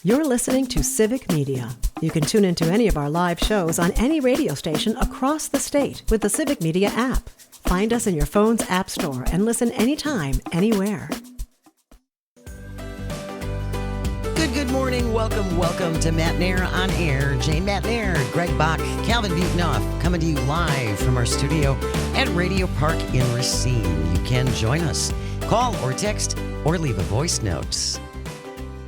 You're listening to Civic Media. You can tune into any of our live shows on any radio station across the state with the Civic Media app. Find us in your phone's app store and listen anytime, anywhere. Good morning. Welcome to Matt Nair on Air. Jane Matt Nair, Greg Bach, Calvin Butenoff, coming to you live from our studio at Radio Park in Racine. You can join us. Call or text or leave a voice note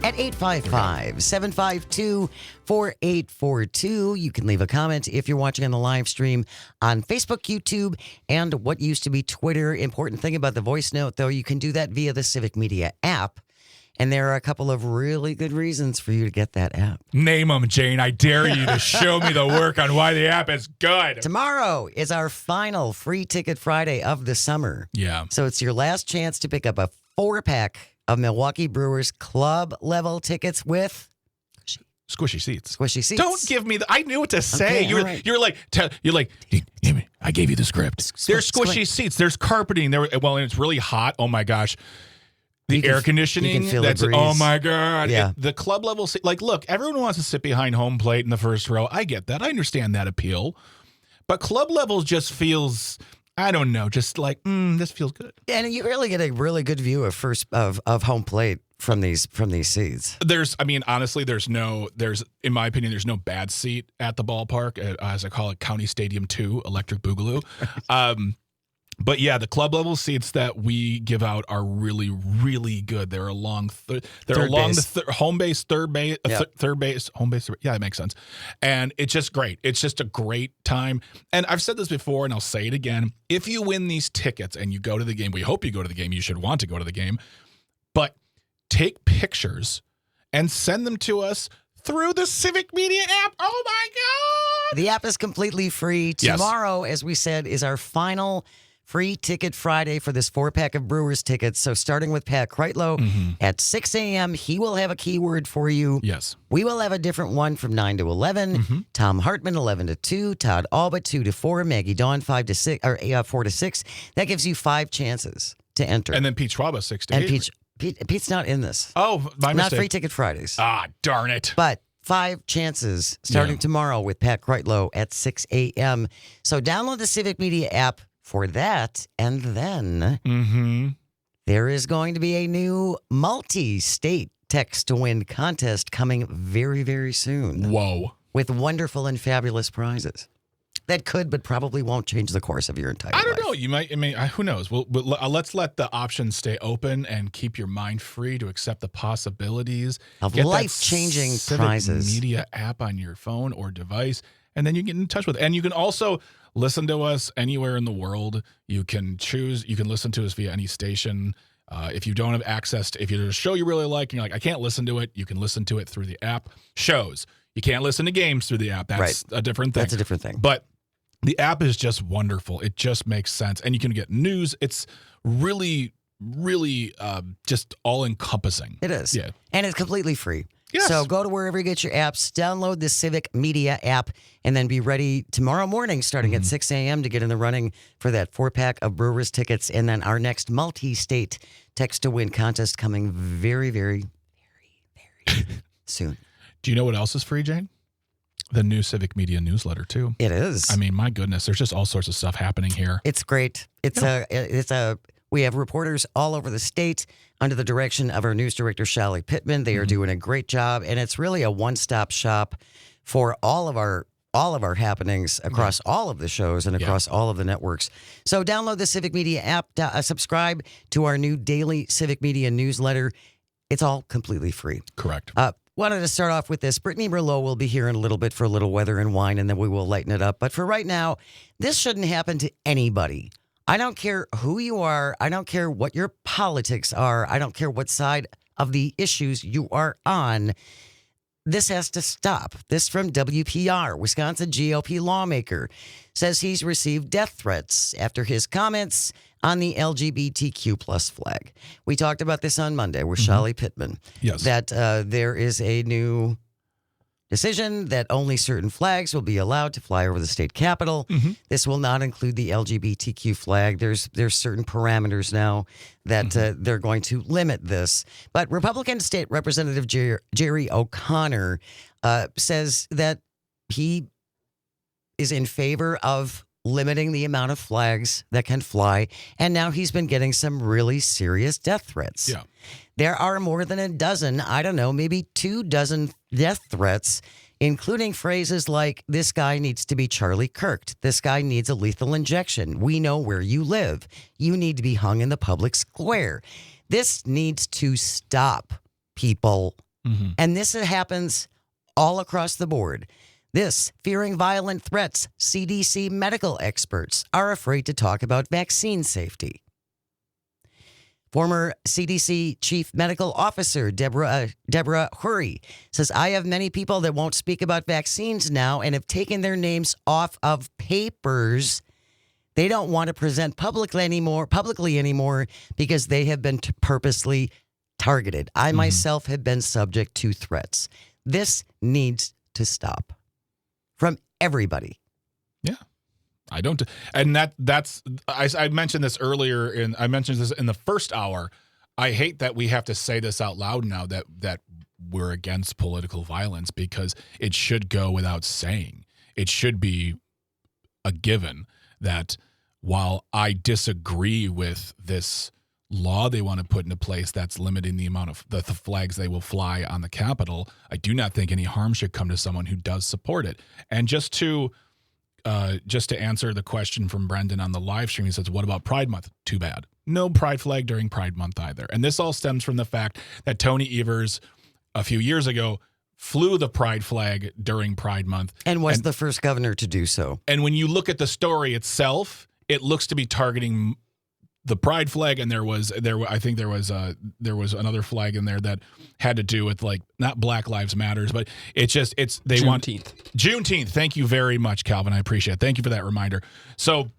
at 855-752-4842. You can leave a comment if you're watching on the live stream on Facebook, YouTube, and what used to be Twitter. Important thing about the voice note, though, you can do that via the Civic Media app. And there are a couple of really good reasons for you to get that app. Name them, Jane. I dare you to show me the work on why the app is good. Tomorrow is our final Free Ticket Friday of the summer. Yeah. So it's your last chance to pick up a 4-pack of Milwaukee Brewers club level tickets with Squishy seats. Squishy seats. Don't give me the. I knew what to say. Okay, You're like, I gave you the script. There's squishy seats. There's carpeting. And it's really hot. Oh my gosh. The air conditioning, you can feel the breeze. Oh my God. Yeah. The club level, look, everyone wants to sit behind home plate in the first row. I get that. I understand that appeal. But club level just feels, I don't know, just like, this feels good. And you really get a really good view of home plate from these seats. Honestly, in my opinion, there's no bad seat at the ballpark, as I call it, County Stadium 2, Electric Boogaloo. But yeah, the club level seats that we give out are really, really good. They're along the home base, third base, third base, home base. Yeah, that makes sense. And it's just great. It's just a great time. And I've said this before, and I'll say it again. If you win these tickets and you go to the game, we hope you go to the game. You should want to go to the game. But take pictures and send them to us through the Civic Media app. Oh my God! The app is completely free. Tomorrow, as we said, is our final Free Ticket Friday for this 4-pack of Brewers tickets. So starting with Pat Kreitlow at 6 a.m., he will have a keyword for you. Yes. We will have a different one from 9 to 11. Tom Hartman, 11 to 2. Todd Albert, 2 to 4. Maggie Dawn, 5 to 6, or 4 to 6. That gives you 5 chances to enter. And then Pete Schwaba, 6 to 8. Pete's not in this. Oh, my mistake. Not Free Ticket Fridays. Ah, darn it. But 5 chances starting tomorrow with Pat Kreitlow at 6 a.m. So download the Civic Media app for that, and then there is going to be a new multi-state text-to-win contest coming very, very soon. Whoa. With wonderful and fabulous prizes. That could, but probably won't change the course of your entire life. I don't know. You might, who knows? Let's let the options stay open and keep your mind free to accept the possibilities. Of life-changing prizes. Civic Media app on your phone or device, and then you get in touch with it. And you can also listen to us anywhere in the world. You can listen to us via any station. If you don't have access to, if there's a show you really like, and you're like, I can't listen to it, you can listen to it through the app. Shows. You can't listen to games through the app. That's a different thing. That's a different thing. But the app is just wonderful. It just makes sense. And you can get news. It's really, really just all-encompassing. It is. Yeah. And it's completely free. Yes. So go to wherever you get your apps, download the Civic Media app, and then be ready tomorrow morning starting at 6 a.m. to get in the running for that 4-pack of Brewers tickets. And then our next multi-state text-to-win contest coming very, very, very, very soon. Do you know what else is free, Jane? The new Civic Media newsletter, too. It is. My goodness, there's just all sorts of stuff happening here. It's great. We have reporters all over the state under the direction of our news director, Shelly Pittman. They are doing a great job, and it's really a one-stop shop for all of our happenings across all of the shows and across all of the networks. So download the Civic Media app, subscribe to our new daily Civic Media newsletter. It's all completely free. Correct. Wanted to start off with this. Brittany Merlot will be here in a little bit for a little weather and wine, and then we will lighten it up. But for right now, this shouldn't happen to anybody. I don't care who you are. I don't care what your politics are. I don't care what side of the issues you are on. This has to stop. This from WPR. Wisconsin GOP lawmaker says he's received death threats after his comments on the LGBTQ plus flag. We talked about this on Monday with Shelly Pittman. Yes. That there is a new decision that only certain flags will be allowed to fly over the state capitol. This will not include the LGBTQ flag. There's certain parameters now that they're going to limit this. But Republican State Representative Jerry O'Connor says that he is in favor of limiting the amount of flags that can fly. And now he's been getting some really serious death threats. Yeah. There are more than a dozen, I don't know, maybe 24 death threats, including phrases like, this guy needs to be Charlie Kirked. This guy needs a lethal injection. We know where you live. You need to be hung in the public square. This needs to stop, people. And this happens all across the board. This, fearing violent threats, CDC medical experts are afraid to talk about vaccine safety. Former CDC Chief Medical Officer Deborah Hurry says, I have many people that won't speak about vaccines now and have taken their names off of papers. They don't want to present publicly anymore because they have been purposely targeted. I myself have been subject to threats. This needs to stop. From everybody. Yeah. I don't, and that's, I mentioned this earlier, I mentioned this in the first hour. I hate that we have to say this out loud now that we're against political violence, because it should go without saying. It should be a given that while I disagree with this law they want to put into place that's limiting the amount of the flags they will fly on the Capitol, I do not think any harm should come to someone who does support it. And just to answer the question from Brendan on the live stream, he says, what about Pride Month? Too bad. No pride flag during Pride Month either. And this all stems from the fact that Tony Evers a few years ago flew the pride flag during Pride Month. And was the first governor to do so. And when you look at the story itself, it looks to be targeting the pride flag, and there was another flag in there that had to do with, like, not Black Lives Matters, but they want Juneteenth. Thank you very much, Calvin. I appreciate it. Thank you for that reminder. So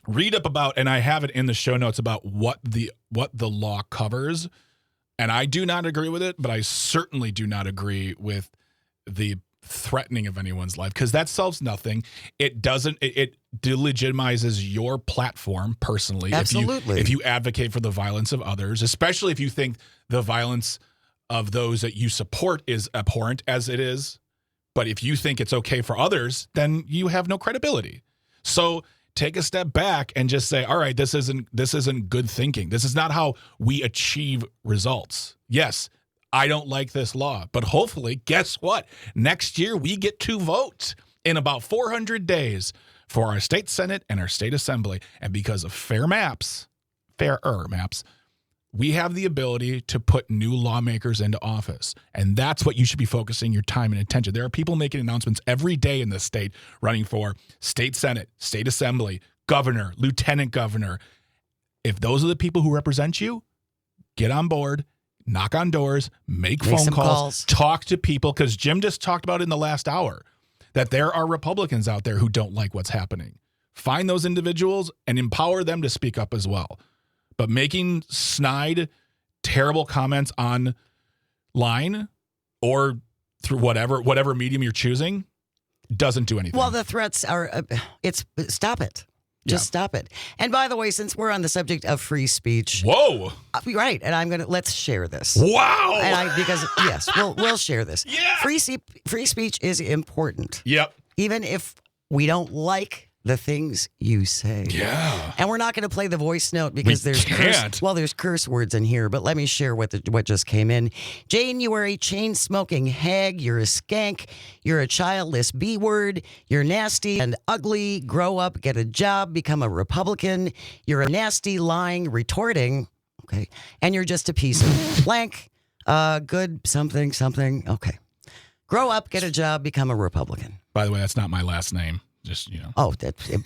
read up about, and I have it in the show notes about what the law covers. And I do not agree with it, but I certainly do not agree with the threatening of anyone's life, because that solves nothing. It delegitimizes your platform personally. Absolutely. If you advocate for the violence of others, especially if you think the violence of those that you support is abhorrent, as it is. But if you think it's okay for others, then you have no credibility. So take a step back and just say, all right, this isn't good thinking. This is not how we achieve results. Yes, I don't like this law, but hopefully, guess what? Next year, we get to vote in about 400 days for our state Senate and our state assembly. And because of fairer maps, we have the ability to put new lawmakers into office. And that's what you should be focusing your time and attention. There are people making announcements every day in this state running for state Senate, state assembly, governor, lieutenant governor. If those are the people who represent you, get on board. Knock on doors, make phone calls, talk to people, because Jim just talked about in the last hour that there are Republicans out there who don't like what's happening. Find those individuals and empower them to speak up as well. But making snide, terrible comments online or through whatever medium you're choosing doesn't do anything. Well, the threats are, stop it. Just stop it. And by the way, since we're on the subject of free speech. Whoa. Right. And let's share this. Wow. And yes, we'll share this. Yeah. Free speech is important. Yep. Even if we don't like the things you say. Yeah. And we're not going to play the voice note because there's curse words in here, but let me share what just came in. January, chain-smoking hag, you're a skank, you're a childless B-word, you're nasty and ugly, grow up, get a job, become a Republican, you're a nasty, lying, retorting, okay, and you're just a piece of blank, good, something, okay. Grow up, get a job, become a Republican. By the way, that's not my last name. Just, you know. Oh,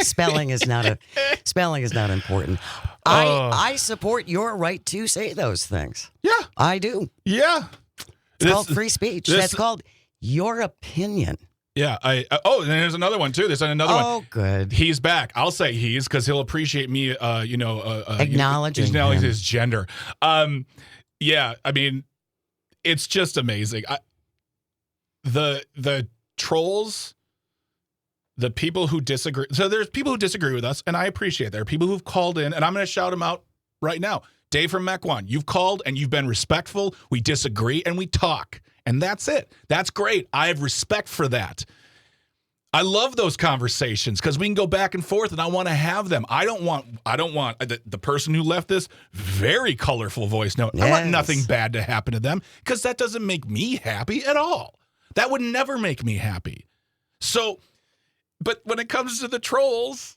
spelling is not important. I support your right to say those things. Yeah, I do. Yeah, it's called free speech. That's called your opinion. Yeah. And there's another one too. There's another one. Oh, good. He's back. I'll say he's because he'll appreciate me. Acknowledging his gender. Yeah. I mean, it's just amazing. the trolls, the people who disagree. So there's people who disagree with us, and I appreciate there are people who've called in, and I'm going to shout them out right now. Dave from Mequon, you've called and you've been respectful. We disagree and we talk, and that's it. That's great. I have respect for that. I love those conversations because we can go back and forth, and I want to have them. I don't want the person who left this very colorful voice note. Yes. I want nothing bad to happen to them because that doesn't make me happy at all. That would never make me happy. So, but when it comes to the trolls,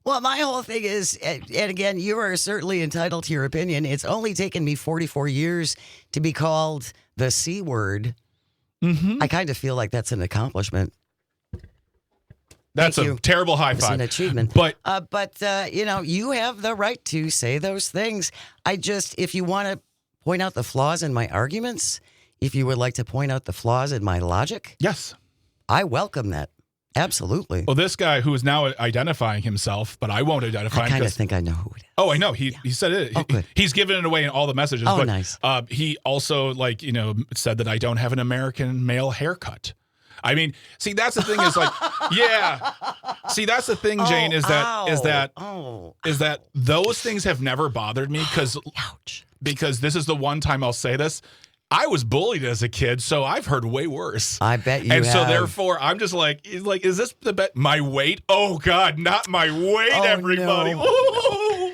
Well, my whole thing is, and again, you are certainly entitled to your opinion. It's only taken me 44 years to be called the C word. I kind of feel like that's an accomplishment. that's Thank a you. terrible high It's five. an achievement. But You know, you have the right to say those things. If you want to point out the flaws in my arguments, if you would like to point out the flaws in my logic, yes. I welcome that. Absolutely. Well, this guy who is now identifying himself, but I won't identify I him kind of because think I know who it is. oh, I know he said it. Oh, good. He's given it away in all the messages. Oh, but, nice. He also said that I don't have an American male haircut. I mean, see, that's the thing is like, yeah. See, that's the thing, Jane, is that those things have never bothered me Ouch. because this is the one time I'll say this. I was bullied as a kid, so I've heard way worse. I bet you And so have. therefore, I'm just like, is this the bet? My weight? Oh God, not my weight, Oh, everybody. no. Ooh.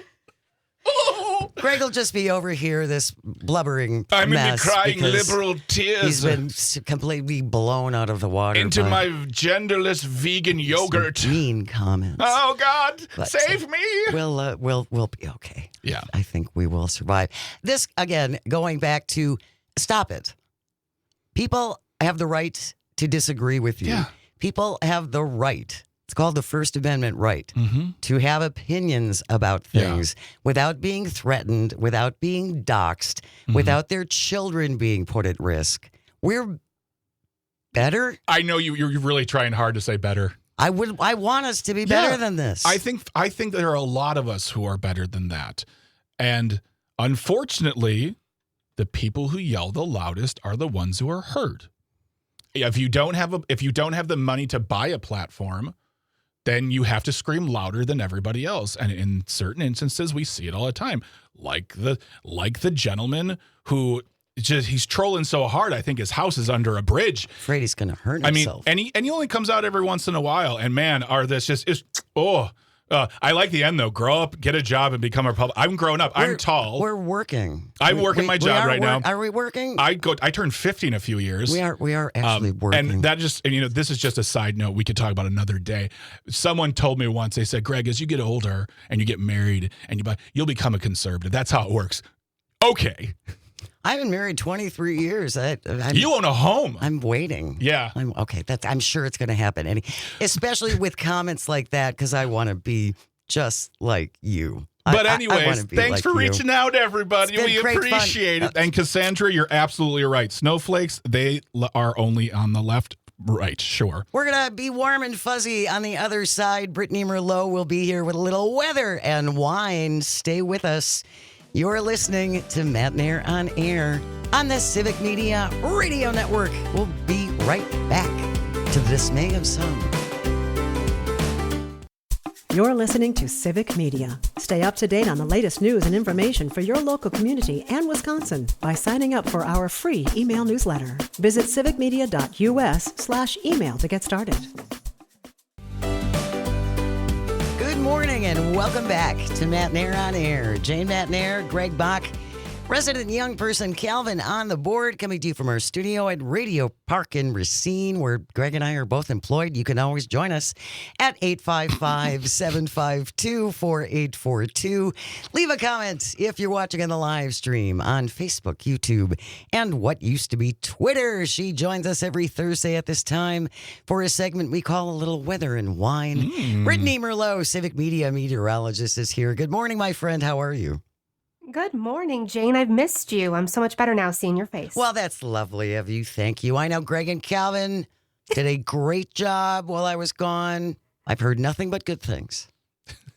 Ooh. Greg will just be over here, this blubbering I'm in the mess crying because liberal tears he's been completely blown out of the water into by my genderless vegan yogurt. some mean comments. Oh God, But, save me. We'll be okay. Yeah. I think we will survive. This again, going back to stop it. People have the right to disagree with you. Yeah. People have the right. It's called the First Amendment right Mm-hmm. to have opinions about things without being threatened, without being doxxed, without their children being put at risk. We're better. I know you're really trying hard to say better. I want us to be better Yeah. than this. I think there are a lot of us who are better than that. And unfortunately, the people who yell the loudest are the ones who are hurt. If you don't have the money to buy a platform, then you have to scream louder than everybody else. And in certain instances, we see it all the time. Like the gentleman who he's trolling so hard, I think his house is under a bridge. afraid he's going to hurt I mean, himself. and he only comes out every once in a while. And man, I like the end though. Grow up, get a job, and become a public. I'm grown up. I'm tall. We're working. I'm working my job right now. Are we working? I turn 50 in a few years. We are actually working. And this is just a side note we could talk about another day. Someone told me once, they said, Greg, as you get older and you get married and you'll become a conservative. That's how it works. Okay. I've been married 23 years. You own a home. I'm waiting. Yeah. I'm sure it's going to happen. Especially with comments like that, because I want to be just like you. But I anyways, wanna be thanks like for you. reaching out, everybody. It's been We great fun. appreciate it. And Cassandra, you're absolutely right. Snowflakes, they are only on the left. Right, sure. We're going to be warm and fuzzy on the other side. Brittany Merlot will be here with a little weather and wine. Stay with us. You're listening to Matt Nair on Air on the Civic Media Radio Network. We'll be right back to the dismay of some. You're listening to Civic Media. Stay up to date on the latest news and information for your local community and Wisconsin by signing up for our free email newsletter. Visit civicmedia.us/email to get started. Good morning and welcome back to Matt Nair on Air. Jane Matt Nair, Greg Bach, resident young person Calvin on the board, coming to you from our studio at Radio Park in Racine, where Greg and I are both employed. You can always join us at 855-752-4842. Leave a comment if you're watching on the live stream on Facebook, YouTube, and what used to be Twitter. She joins us every Thursday at this time for a segment we call A Little Weather and Wine. Brittany Merlot, Civic Media meteorologist, is here. Good morning, my friend. How are you? Good morning, Jane. I've missed you. I'm so much better now seeing your face. Well, that's lovely of you. Thank you. I know Greg and Calvin did a great job while I was gone. I've heard nothing but good things.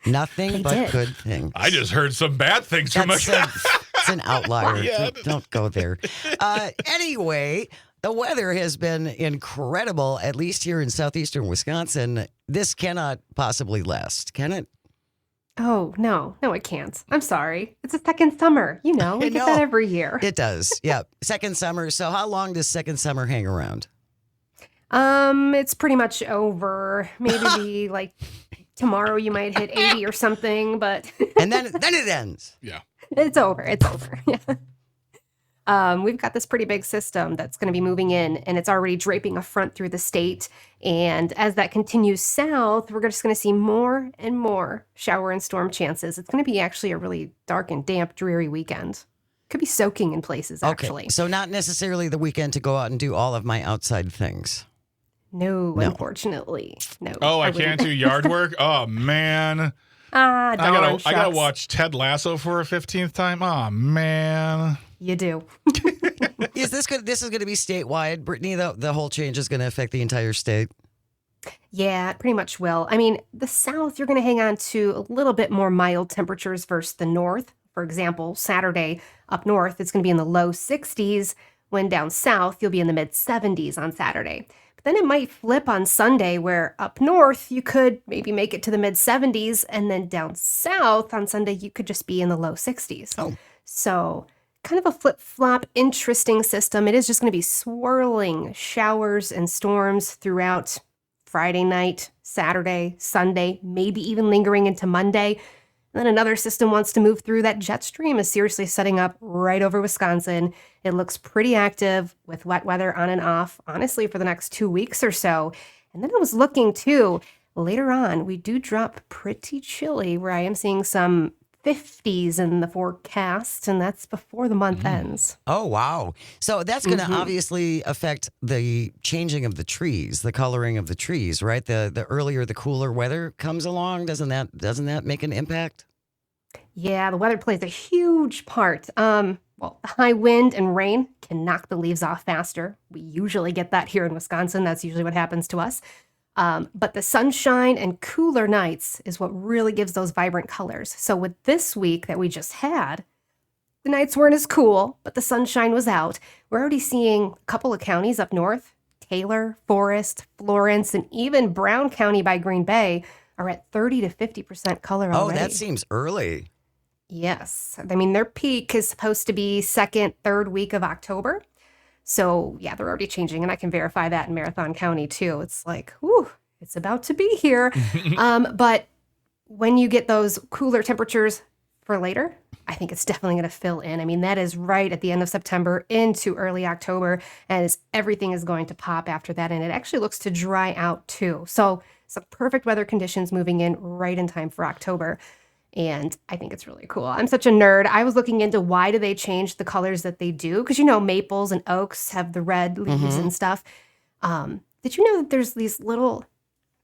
Nothing They but did. good things. I just heard some bad things from That's us. it's an outlier. Yeah. Don't go there. Anyway, The weather has been incredible, at least here in southeastern Wisconsin. This cannot possibly last, can it? Oh, no, it can't. I'm sorry. It's a second summer. You know, we get that every year. It does. Yeah. Second summer. So how long does second summer hang around? It's pretty much over. Maybe like tomorrow you might hit 80 or something, but And then it ends. Yeah. it's over. It's over. Yeah. We've got this pretty big system that's going to be moving in, and it's already draping a front through the state. And as that continues south, we're just going to see more and more shower and storm chances. It's going to be actually a really dark and damp, dreary weekend. Could be soaking in places, actually. Okay. So not necessarily the weekend to go out and do all of my outside things. No, unfortunately. No. Oh, I wouldn't. can't do yard work? Oh, man. Ah, darn, I gotta shucks. watch Ted Lasso for a 15th time. Oh, man. You do. This is going to be statewide, Brittany? The whole change is going to affect the entire state. Yeah, it pretty much will. I mean, the south, you're going to hang on to a little bit more mild temperatures versus the north. For example, Saturday up north, it's going to be in the low 60s, when down south, you'll be in the mid 70s on Saturday. But then it might flip on Sunday, where up north, you could maybe make it to the mid 70s, and then down south on Sunday, you could just be in the low 60s. Oh. So kind of a flip-flop, interesting system. It is just going to be swirling showers and storms throughout Friday night, Saturday, Sunday, maybe even lingering into Monday. And then another system wants to move through. That jet stream is seriously setting up right over Wisconsin. It looks pretty active with wet weather on and off, honestly, for the next 2 weeks or so. And then I was looking too, later on, we do drop pretty chilly, where I am seeing some 50s in the forecast, and that's before the month ends. Oh, wow. So that's going to obviously affect the changing of the trees, the coloring of the trees, right? The earlier the cooler weather comes along, doesn't that make an impact? Yeah, the weather plays a huge part. Well, the high wind and rain can knock the leaves off faster. We usually get that here in Wisconsin. That's usually what happens to us. But the sunshine and cooler nights is what really gives those vibrant colors. So with this week that we just had, the nights weren't as cool, but the sunshine was out. We're already seeing a couple of counties up north, Taylor, Forest, Florence, and even Brown County by Green Bay are at 30 to 50% color already. Oh, that seems early. Yes. I mean, their peak is supposed to be second, third week of October. So, yeah, they're already changing, and I can verify that in Marathon County, too. It's like, whew, it's about to be here. But when you get those cooler temperatures for later, I think it's definitely going to fill in. I mean, that is right at the end of September into early October, and everything is going to pop after that, and it actually looks to dry out, too. So, some perfect weather conditions moving in right in time for October. And I think it's really cool. I'm such a nerd. I was looking into why do they change the colors that they do? Because, you know, maples and oaks have the red leaves and stuff. Did you know that there's these little,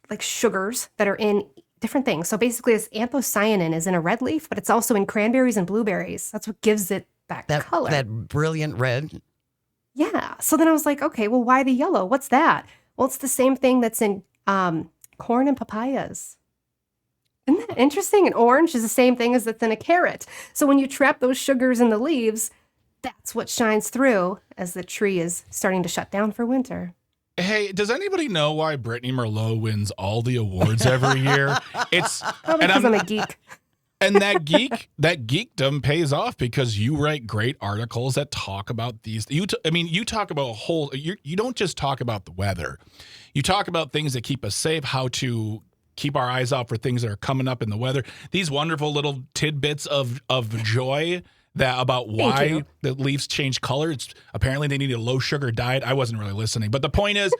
like, sugars that are in different things? So basically, this anthocyanin is in a red leaf, but it's also in cranberries and blueberries. That's what gives it that color. That brilliant red. Yeah. So then I was like, okay, well, why the yellow? What's that? Well, it's the same thing that's in corn and papayas. Isn't that interesting? And orange is the same thing as that's in a carrot. So when you trap those sugars in the leaves, that's what shines through as the tree is starting to shut down for winter. Hey, does anybody know why Brittany Merlot wins all the awards every year? It's Probably because I'm a geek. And that geekdom pays off because you write great articles that talk about these. You talk about you don't just talk about the weather. You talk about things that keep us safe, how to keep our eyes out for things that are coming up in the weather. These wonderful little tidbits of joy that about why the leaves change color. It's apparently they need a low sugar diet. I wasn't really listening, but the point is,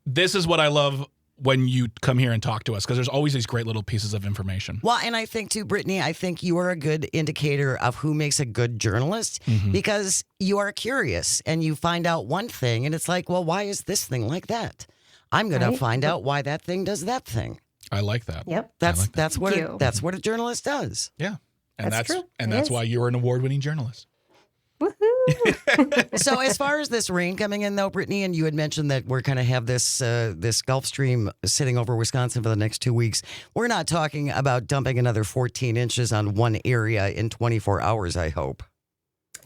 this is what I love when you come here and talk to us, because there's always these great little pieces of information. Well, and I think too, Brittany, I think you are a good indicator of who makes a good journalist because you are curious and you find out one thing and it's like, well, why is this thing like that? I'm going to find out why that thing does that thing. I like that. Yep. That's what a journalist does. Yeah. And That's true. And It that's is. why you're an award-winning journalist. Woohoo! So as far as this rain coming in though, Brittany, and you had mentioned that we're going to have this Gulf Stream sitting over Wisconsin for the next 2 weeks. We're not talking about dumping another 14 inches on one area in 24 hours, I hope.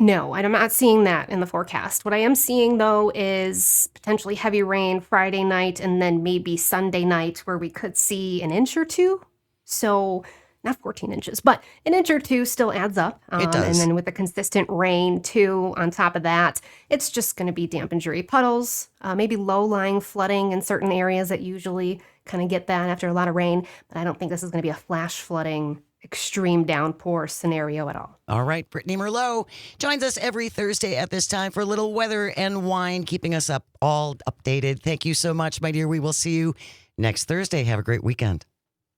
No, and I'm not seeing that in the forecast. What I am seeing, though, is potentially heavy rain Friday night and then maybe Sunday night where we could see an inch or two. So not 14 inches, but an inch or two still adds up. It does. And then with the consistent rain, too, on top of that, it's just going to be damp and dreary puddles, maybe low-lying flooding in certain areas that usually kind of get that after a lot of rain. But I don't think this is going to be a flash flooding extreme downpour scenario at all. All right, Brittany Merlot joins us every Thursday at this time for a little weather and wine, keeping us all updated. Thank you so much, my dear. We will see you next Thursday. Have a great weekend.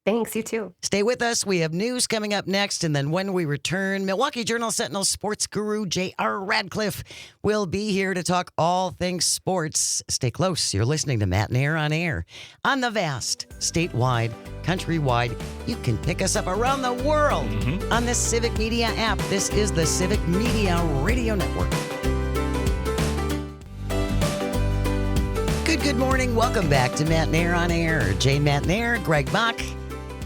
Thanks, you too. Stay with us. We have news coming up next. And then when we return, Milwaukee Journal-Sentinel sports guru J.R. Radcliffe will be here to talk all things sports. Stay close. You're listening to Matt and Air on Air. On the vast, statewide, countrywide, you can pick us up around the world on the Civic Media app. This is the Civic Media Radio Network. Good morning. Welcome back to Matt and Air on Air. Jane Matt and Air, Greg Bach.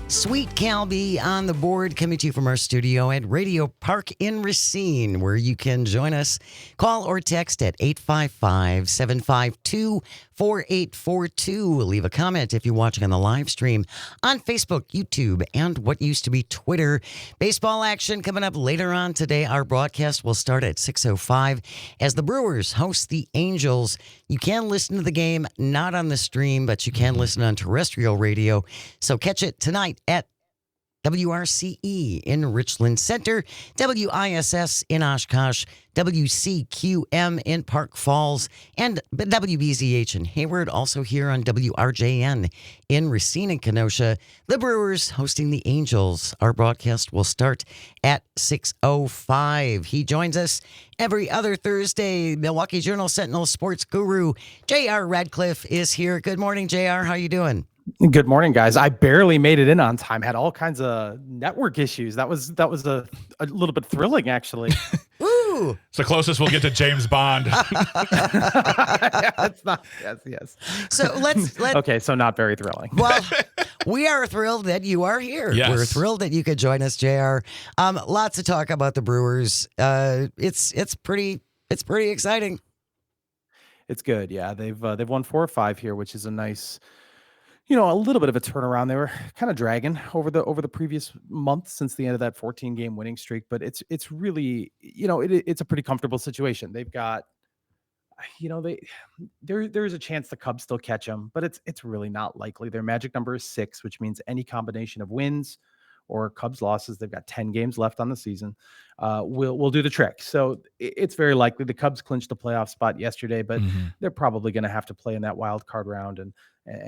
Sweet Calby on the board, coming to you from our studio at Radio Park in Racine, where you can join us. Call or text at 855-752-4842. Leave a comment if you're watching on the live stream on Facebook, YouTube, and what used to be Twitter. Baseball action coming up later on today. Our broadcast will start at 6:05 as the Brewers host the Angels. You can listen to the game, not on the stream, but you can listen on terrestrial radio. So catch it tonight at WRCE in Richland Center, WISS in Oshkosh, WCQM in Park Falls, and WBZH in Hayward, also here on WRJN in Racine and Kenosha. The Brewers hosting the Angels. Our broadcast will start at 6:05. He joins us every other Thursday. Milwaukee Journal-Sentinel sports guru J.R. Radcliffe is here. Good morning, J.R. How you doing? Good morning, guys. I barely made it in on time. Had all kinds of network issues. That was a little bit thrilling, actually. Woo! It's the closest we'll get to James Bond. That's not. Yes. So let's Okay, so not very thrilling. Well, we are thrilled that you are here. Yes. We're thrilled that you could join us, JR. Lots to talk about the Brewers. It's pretty exciting. It's good. Yeah, they've won 4 or 5 here, which is a nice, a little bit of a turnaround. They were kind of dragging over the previous month since the end of that 14-game winning streak, but it's really, it's a pretty comfortable situation. They've got, there's a chance the Cubs still catch them, but it's really not likely. Their magic number is 6, which means any combination of wins or Cubs losses, they've got 10 games left on the season, will do the trick. So it's very likely the Cubs clinched the playoff spot yesterday, but they're probably going to have to play in that wild card round, and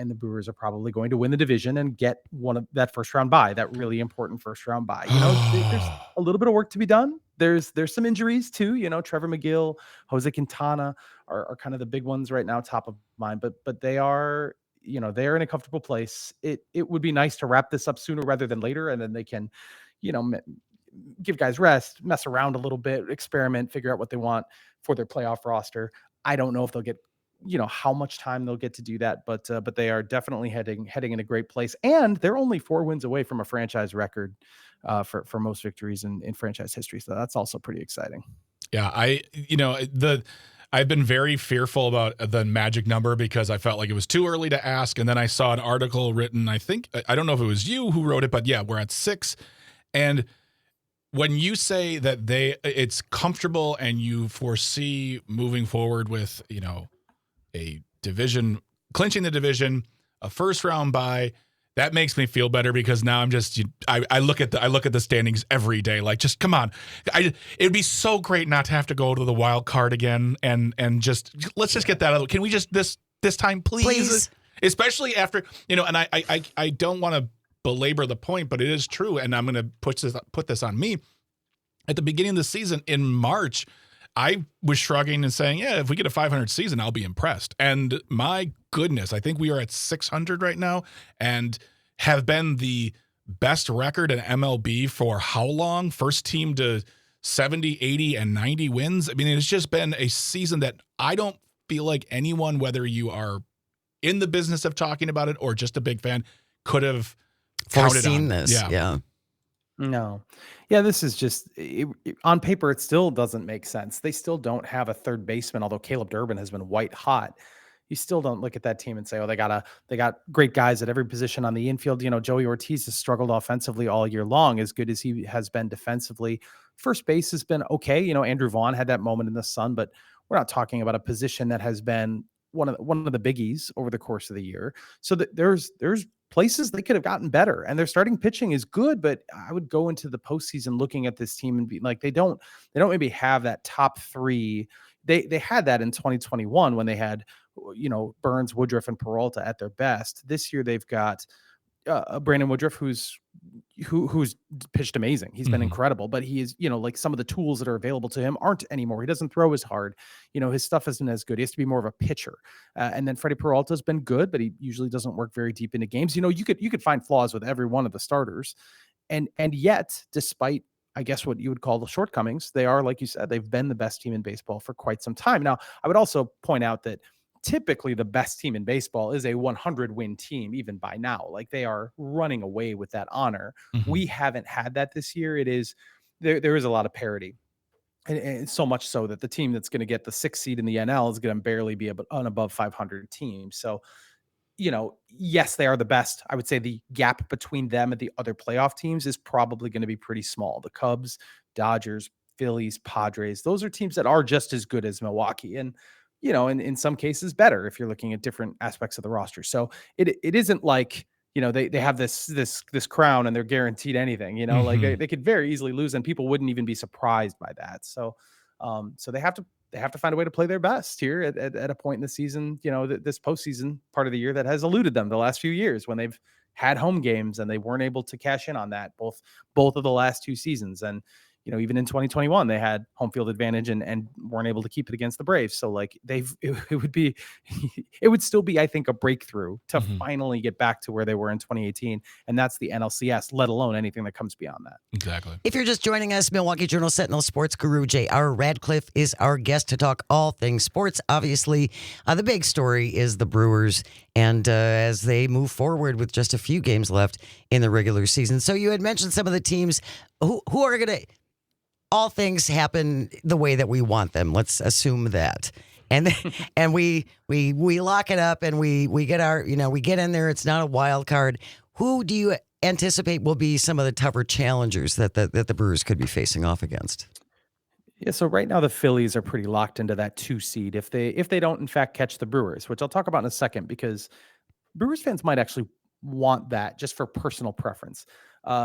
the Brewers are probably going to win the division and get one of that first round bye, that really important first round bye. There's a little bit of work to be done. There's some injuries too. Trevor McGill, Jose Quintana are kind of the big ones right now, top of mind, but they are, they're in a comfortable place. It would be nice to wrap this up sooner rather than later, and then they can, give guys rest, mess around a little bit, experiment, figure out what they want for their playoff roster. I don't know if they'll get, how much time they'll get to do that, but they are definitely heading in a great place, and they're only 4 wins away from a franchise record for most victories in franchise history. So that's also pretty exciting. Yeah, I've been very fearful about the magic number because I felt like it was too early to ask. And then I saw an article written, I don't know if it was you who wrote it, but yeah, we're at 6. And when you say that it's comfortable and you foresee moving forward with, a division, clinching the division, a first round bye, that makes me feel better because now I'm just, I look at the standings every day. Like, just come on. It'd be so great not to have to go to the wild card again and just, let's just get that out. Can we just this time, please? Especially after, and I don't want to belabor the point, but it is true. And I'm going to put this on me. At the beginning of the season in March, I was shrugging and saying, yeah, if we get a 500 season, I'll be impressed. And my goodness, I think we are at 600 right now and have been the best record in MLB for how long? First team to 70, 80, and 90 wins. I mean, it's just been a season that I don't feel like anyone, whether you are in the business of talking about it or just a big fan, could have foreseen this. Yeah. No. Yeah, this is just on paper, it still doesn't make sense. They still don't have a third baseman, although Caleb Durbin has been white hot. You still don't look at that team and say, "Oh, they got great guys at every position on the infield." Joey Ortiz has struggled offensively all year long, as good as he has been defensively. First base has been okay. Andrew Vaughn had that moment in the sun, but we're not talking about a position that has been one of the biggies over the course of the year. So there's places they could have gotten better, and their starting pitching is good, but I would go into the postseason looking at this team and be like, they don't maybe have that top three. They had that in 2021 when they had Burns, Woodruff, and Peralta at their best. This year they've got Brandon Woodruff, who's pitched amazing. He's been Mhm. incredible, but he is, like some of the tools that are available to him aren't anymore. He doesn't throw as hard. His stuff isn't as good. He has to be more of a pitcher. And then Freddie Peralta has been good, but he usually doesn't work very deep into games. You could find flaws with every one of the starters, and yet, despite I guess what you would call the shortcomings, they are, like you said, they've been the best team in baseball for quite some time. Now, I would also point out that typically the best team in baseball is a 100 win team, even by now. Like, they are running away with that honor. Mhm. We haven't had that this year. It is there is a lot of parity. And so much so that the team that's going to get the sixth seed in the NL is going to barely be an above 500 team. So, yes, they are the best. I would say the gap between them and the other playoff teams is probably going to be pretty small. The Cubs, Dodgers, Phillies, Padres, those are teams that are just as good as Milwaukee. And, in some cases better if you're looking at different aspects of the roster. So it isn't like, they have this crown and they're guaranteed anything, like Mhm. they could very easily lose and people wouldn't even be surprised by that. So they have to find a way to play their best here at a point in the season, this postseason part of the year that has eluded them the last few years when they've had home games and they weren't able to cash in on that both of the last two seasons. And even in 2021 they had home field advantage and weren't able to keep it against the Braves. So like it would be it would still be, I think, a breakthrough to Mhm. finally get back to where they were in 2018, and that's the NLCS, let alone anything that comes beyond that. Exactly. If you're just joining us, Milwaukee Journal Sentinel sports guru J.R. Radcliffe is our guest to talk all things sports. Obviously, the big story is the Brewers, and as they move forward with just a few games left in the regular season. So you had mentioned some of the teams who are going to, all things happen the way that we want them. Let's assume that. And and we lock it up and we get our, we get in there. It's not a wild card. Who do you anticipate will be some of the tougher challengers that the Brewers could be facing off against? Yeah, so right now the Phillies are pretty locked into that 2 seed if they don't in fact catch the Brewers, which I'll talk about in a second, because Brewers fans might actually want that just for personal preference.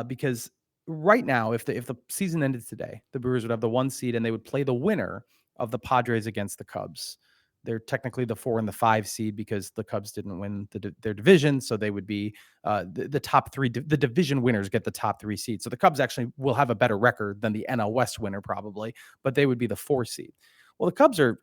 Because right now, if the season ended today, the Brewers would have the 1 seed and they would play the winner of the Padres against the Cubs. They're technically the 4 and the 5 seed because the Cubs didn't win their division, so they would be the top three. The division winners get the top 3 seeds. So the Cubs actually will have a better record than the NL West winner probably, but they would be the 4 seed. Well, the Cubs are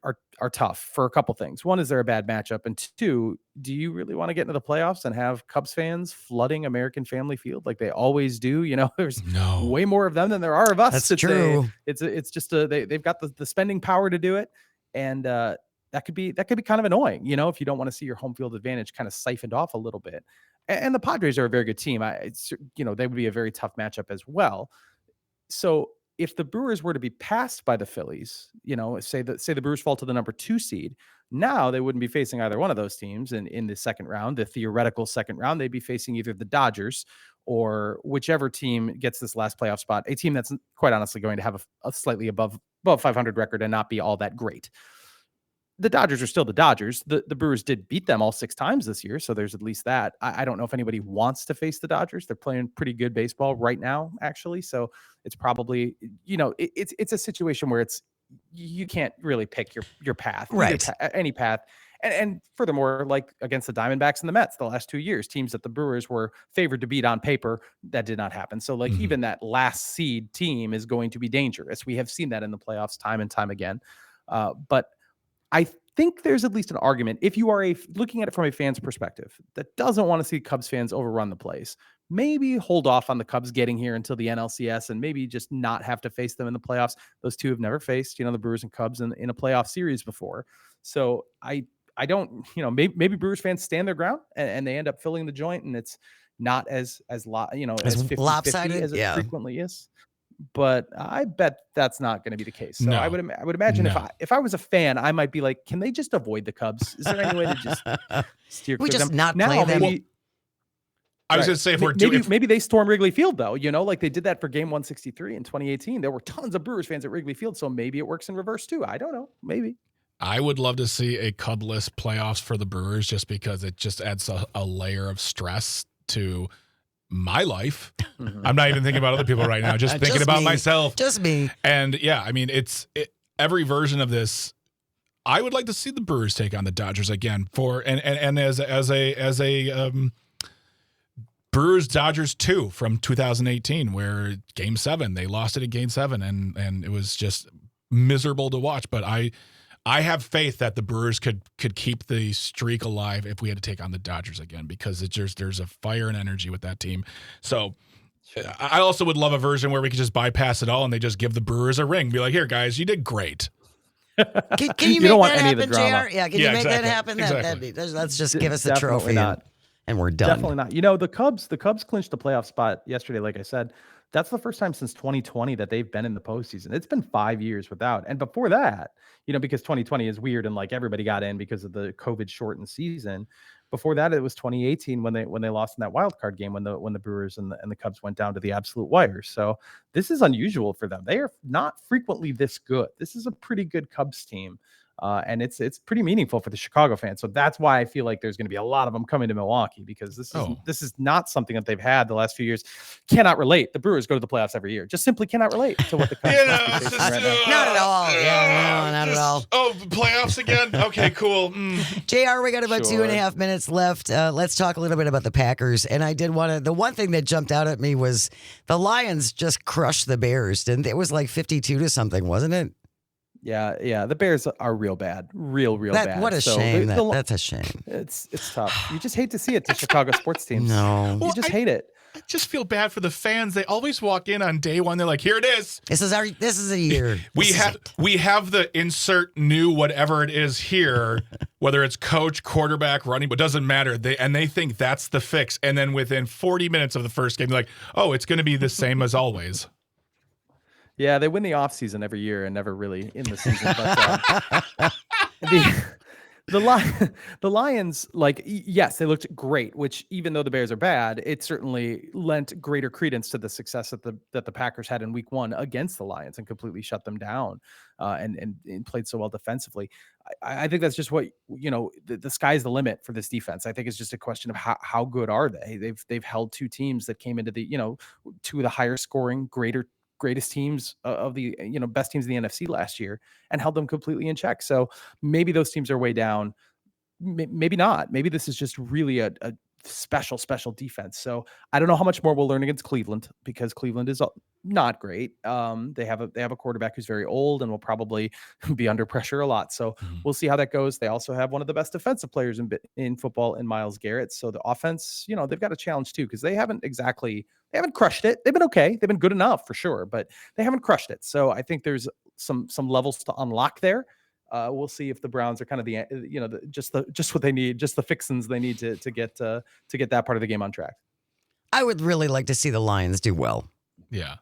tough for a couple things. One is they're a bad matchup, and two, do you really want to get into the playoffs and have Cubs fans flooding American Family Field like they always do? There's No. way more of them than there are of us. That's It's true. it's just they've got the spending power to do it, and that could be kind of annoying. If you don't want to see your home field advantage kind of siphoned off a little bit. And the Padres are a very good team. They would be a very tough matchup as well. So if the Brewers were to be passed by the Phillies, say the Brewers fall to the number 2 seed, now they wouldn't be facing either one of those teams in the second round, the theoretical second round. They'd be facing either the Dodgers or whichever team gets this last playoff spot, a team that's quite honestly going to have a slightly above 500 record and not be all that great. The Dodgers are still the Dodgers. The Brewers did beat them all 6 times this year, so there's at least that. I don't know if anybody wants to face the Dodgers. They're playing pretty good baseball right now, actually. So it's probably, it's a situation where you can't really pick your path, Right. any path. And furthermore, like against the Diamondbacks and the Mets the last 2 years, teams that the Brewers were favored to beat on paper, that did not happen. So like Mhm. even that last seed team is going to be dangerous. We have seen that in the playoffs time and time again. But I think there's at least an argument, if you are looking at it from a fan's perspective that doesn't want to see Cubs fans overrun the place, maybe hold off on the Cubs getting here until the NLCS and maybe just not have to face them in the playoffs. Those two have never faced, the Brewers and Cubs in a playoff series before. So I don't, maybe Brewers fans stand their ground and they end up filling the joint, and it's, not as As 50-50 lopsided? as it Yeah. frequently is. But I bet that's not going to be the case. So No. I would imagine No. if I was a fan, I might be like, can they just avoid the Cubs? Is there any way to just steer We clear of just them? not now? play them? Maybe, I was right. going to say if May- we're maybe, doing, maybe they storm Wrigley Field though, like they did that for game 163 in 2018. There were tons of Brewers fans at Wrigley Field, so maybe it works in reverse too. I don't know. Maybe. I would love to see a Cubless playoffs for the Brewers just because it just adds a layer of stress to my life. Mhm. I'm not even thinking about other people right now, just thinking Just about me. myself. Just me. And yeah, I mean, every version of this. I would like to see the Brewers take on the Dodgers again and as a Brewers Dodgers 2 from 2018, where Game 7 they lost it at Game 7, and it was just miserable to watch. But I have faith that the Brewers could keep the streak alive if we had to take on the Dodgers again, because there's a fire and energy with that team. So I also would love a version where we could just bypass it all and they just give the Brewers a ring, be like, here guys, you did great. Can you You make don't want that any of the happen, drama. JR? Yeah, can Yeah, you make that exactly. happen? Exactly. Let's just give us a Definitely trophy not. and we're done. Definitely not. The Cubs clinched the playoff spot yesterday. Like I said, that's the first time since 2020 that they've been in the postseason. It's been 5 years without. And before that, because 2020 is weird and like everybody got in because of the COVID shortened season. Before that, it was 2018 when they lost in that wild card game when the Brewers and the Cubs went down to the absolute wire. So this is unusual for them. They are not frequently this good. This is a pretty good Cubs team. And it's pretty meaningful for the Chicago fans. So that's why I feel like there's going to be a lot of them coming to Milwaukee, because this is not something that they've had the last few years. Cannot relate. The Brewers go to the playoffs every year. Just simply cannot relate to what the Cubs must be facing right now. Not at all. Yeah, no, not at all. Oh, playoffs again? Okay, cool. JR, we got about Sure. 2.5 minutes left. Let's talk a little bit about the Packers. And I did want to, the one thing that jumped out at me was the Lions just crushed the Bears. Didn't they? It was like 52 to something, wasn't it? Yeah. The Bears are real bad. Real bad. What a So shame. that's That's a shame. it's tough. You just hate to see it to Chicago sports teams. No. You just hate it. I just feel bad for the fans. They always walk in on day one. They're like, here it is. This is a year. We have the insert new whatever it is here, whether it's coach, quarterback, running, but doesn't matter. They think that's the fix. And then within 40 minutes of the first game, they're like, oh, it's going to be the same as always. Yeah, they win the offseason every year and never really in the season. But the Lions, yes, they looked great, which even though the Bears are bad, it certainly lent greater credence to the success that the Packers had in week 1 against the Lions and completely shut them down and played so well defensively. I think that's just what, the sky's the limit for this defense. I think it's just a question of how good are they? They've held two teams that came into the, two of the higher scoring, greatest teams of the best teams in the NFC last year and held them completely in check. So maybe those teams are way down. Maybe not. Maybe this is just really a special defense. So I don't know how much more we'll learn against Cleveland, because Cleveland is not great. They have a quarterback who's very old and will probably be under pressure a lot. So we'll see how that goes. They also have one of the best defensive players in football in Myles Garrett. So the offense, they've got a challenge too, because they haven't crushed it. They've been okay. They've been good enough for sure, but they haven't crushed it. So I think there's some levels to unlock there. We'll see if the Browns are kind of just what they need, just the fixins they need to get that part of the game on track. I would really like to see the Lions do well. Yeah.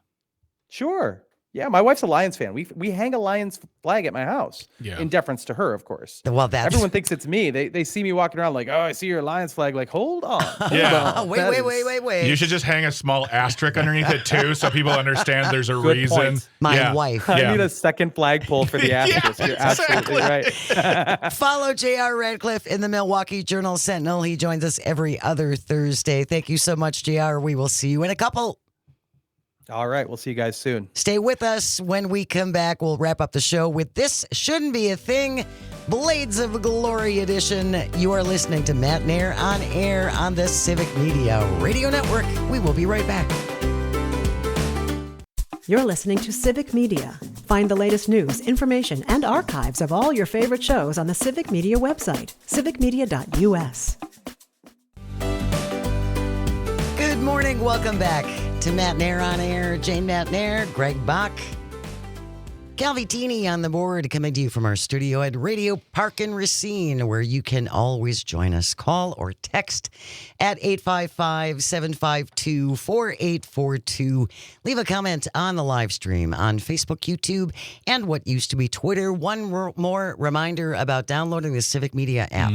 Sure. Yeah, my wife's a Lions fan. We hang a Lions flag at my house in deference to her, of course. Well, everyone thinks it's me. They see me walking around like, oh, I see your Lions flag. Like, hold on. Wait. You should just hang a small asterisk underneath it too, so people understand there's a Good reason. point. My wife. I need a second flagpole for the asterisk. You're absolutely right. Follow J.R. Radcliffe in the Milwaukee Journal-Sentinel. He joins us every other Thursday. Thank you so much, J.R. We will see you in a couple. All right. We'll see you guys soon. Stay with us. When we come back, we'll wrap up the show with This Shouldn't Be a Thing, Blades of Glory edition. You are listening to Matt Nair on air on the Civic Media Radio Network. We will be right back. You're listening to Civic Media. Find the latest news, information, and archives of all your favorite shows on the Civic Media website, civicmedia.us. Good morning. Welcome back to Matt Nair on air. Jane Matt Nair, Greg Bach. Calvitini on the board, coming to you from our studio at Radio Park in Racine, where you can always join us. Call or text at 855-752-4842. Leave a comment on the live stream on Facebook, YouTube, and what used to be Twitter. One more reminder about downloading the Civic Media app.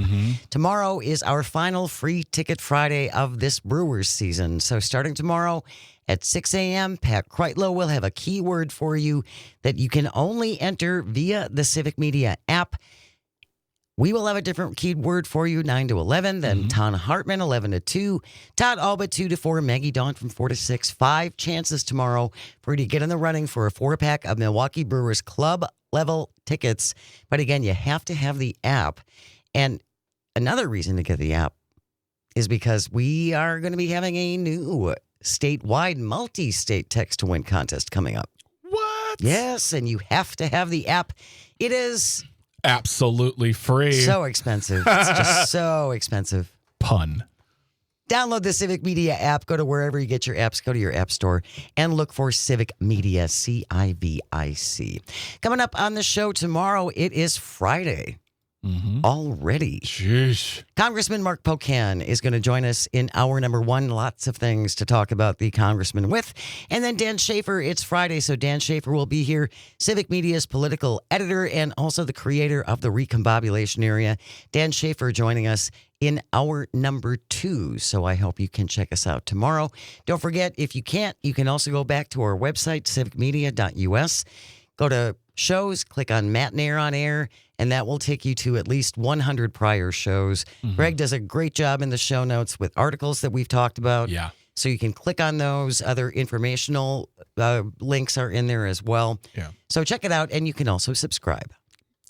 Tomorrow is our final free ticket Friday of this Brewers season. So starting tomorrow, at 6 a.m., Pat Kreitlow will have a keyword for you that you can only enter via the Civic Media app. We will have a different keyword for you, 9 to 11. Then Ton Hartman, 11 to 2. Todd Alba, 2 to 4. Maggie Dawn from 4 to 6. 5 chances tomorrow for you to get in the running for a 4-pack of Milwaukee Brewers club level tickets. But again, you have to have the app. And another reason to get the app is because we are going to be having a new statewide multi-state text to win contest coming up. What? Yes, and you have to have the app. It is Absolutely free. so expensive. It's just so expensive. Pun. Download the Civic Media app. Go to wherever you get your apps. Go to your app store and look for Civic Media, CIVIC. Coming up on the show tomorrow, it is Friday. Already. Sheesh. Congressman Mark Pocan is going to join us in hour number 1. Lots of things to talk about the congressman with. And then Dan Schaefer, it's Friday, so Dan Schaefer will be here, Civic Media's political editor and also the creator of the Recombobulation Area. Dan Schaefer joining us in hour number 2. So I hope you can check us out tomorrow. Don't forget, if you can't, you can also go back to our website, civicmedia.us. Go to shows, click on Matinee on Air, and that will take you to at least 100 prior shows. Greg does a great job in the show notes with articles that we've talked about. Yeah. So you can click on those. Other informational links are in there as well. Yeah. So check it out, and you can also subscribe.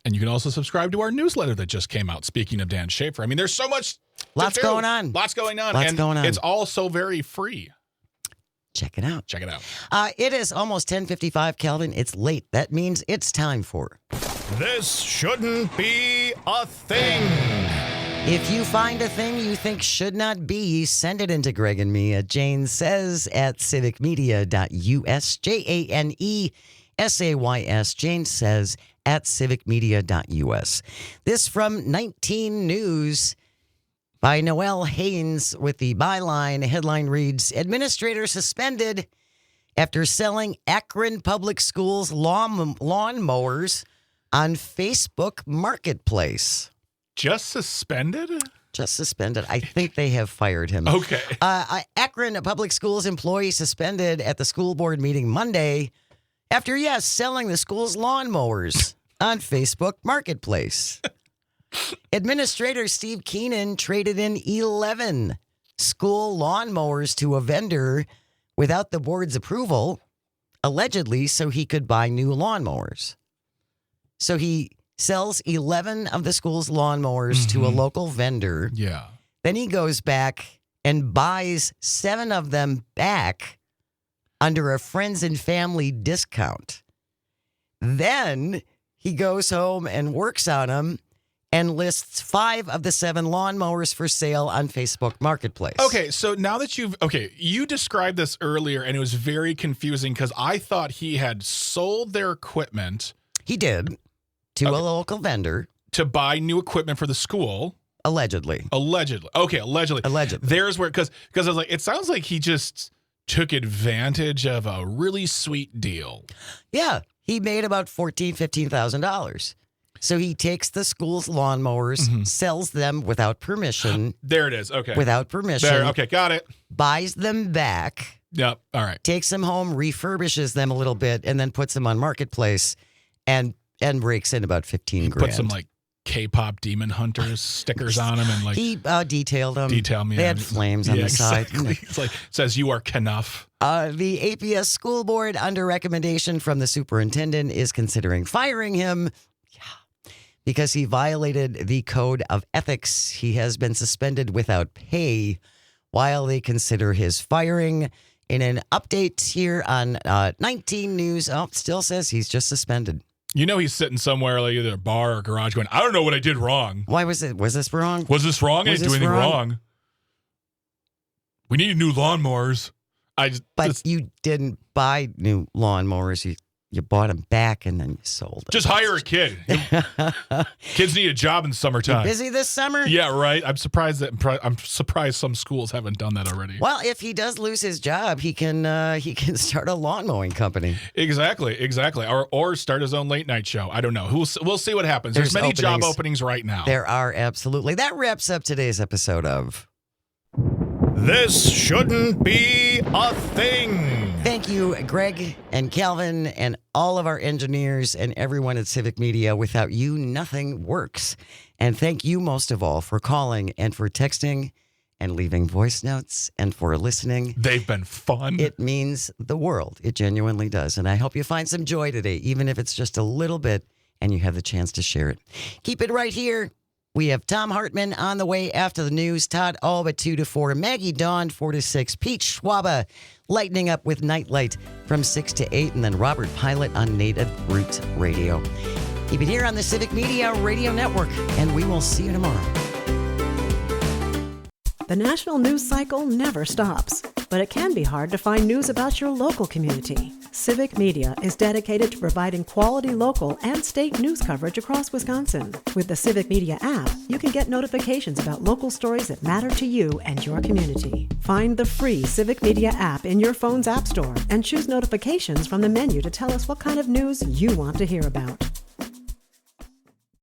And you can also subscribe to our newsletter that just came out. Speaking of Dan Schaefer, I mean, there's so much. Lots going on. Lots going on. Lots and going on. It's all so very free. Check it out. Check it out. It is almost 10:55, Calvin. It's late. That means it's time for... This shouldn't be a thing. If you find a thing you think should not be, send it into Greg and me at Jane Says at civicmedia.us. JANESAYS. Jane Says at civicmedia.us. This from 19 News by Noel Haynes with the byline. Headline reads, Administrator suspended after selling Akron Public Schools lawn mowers on Facebook Marketplace. Just suspended? Just suspended. I think they have fired him. Okay. Akron Public Schools employee suspended at the school board meeting Monday after, selling the school's lawnmowers on Facebook Marketplace. Administrator Steve Keenan traded in 11 school lawnmowers to a vendor without the board's approval, allegedly so he could buy new lawnmowers. So he sells 11 of the school's lawnmowers to a local vendor. Yeah. Then he goes back and buys 7 of them back under a friends and family discount. Then he goes home and works on them and lists 5 of the 7 lawnmowers for sale on Facebook Marketplace. Okay, so now that you described this earlier and it was very confusing because I thought he had sold their equipment. He did to a local vendor. To buy new equipment for the school. Allegedly. Okay, allegedly. Allegedly. There's where, because I was like, it sounds like he just took advantage of a really sweet deal. Yeah, he made about $14,000, $15,000. So he takes the school's lawnmowers, sells them without permission. There it is. Okay. Without permission. There. Okay, got it. Buys them back. Yep. All right. Takes them home, refurbishes them a little bit, and then puts them on Marketplace and rakes in about $15,000. Put some like K-pop Demon Hunters stickers on them and like he detailed them. Detail me. They had flames on the side. Exactly. It's like says you are Knuff. The APS school board, under recommendation from the superintendent, is considering firing him. Because he violated the code of ethics. He has been suspended without pay while they consider his firing. In an update here on 19 News, it still says he's just suspended. You know he's sitting somewhere like either a bar or garage going, I don't know what I did wrong. Why was it? Was this wrong? Was this wrong? I Was didn't do this anything wrong? wrong. We need new lawnmowers. But you didn't buy new lawnmowers. You bought them back and then you sold them. Just hire a kid. Kids need a job in the summertime. Busy this summer? Yeah, right. I'm surprised some schools haven't done that already. Well, if he does lose his job, he can start a lawn mowing company. Exactly. Or start his own late night show. I don't know. We'll see what happens. There's many job openings right now. There are, absolutely. That wraps up today's episode of This Shouldn't Be a Thing. Thank you, Greg and Calvin and all of our engineers and everyone at Civic Media. Without you, nothing works. And thank you most of all for calling and for texting and leaving voice notes and for listening. They've been fun. It means the world. It genuinely does. And I hope you find some joy today, even if it's just a little bit and you have the chance to share it. Keep it right here. We have Tom Hartman on the way after the news, Todd Alba 2 to 4, Maggie Dawn 4 to 6, Pete Schwaba lightening up with Nightlight from 6 to 8, and then Robert Pilot on Native Roots Radio. Keep it here on the Civic Media Radio Network, and we will see you tomorrow. The national news cycle never stops, but it can be hard to find news about your local community. Civic Media is dedicated to providing quality local and state news coverage across Wisconsin. With the Civic Media app, you can get notifications about local stories that matter to you and your community. Find the free Civic Media app in your phone's app store and choose notifications from the menu to tell us what kind of news you want to hear about.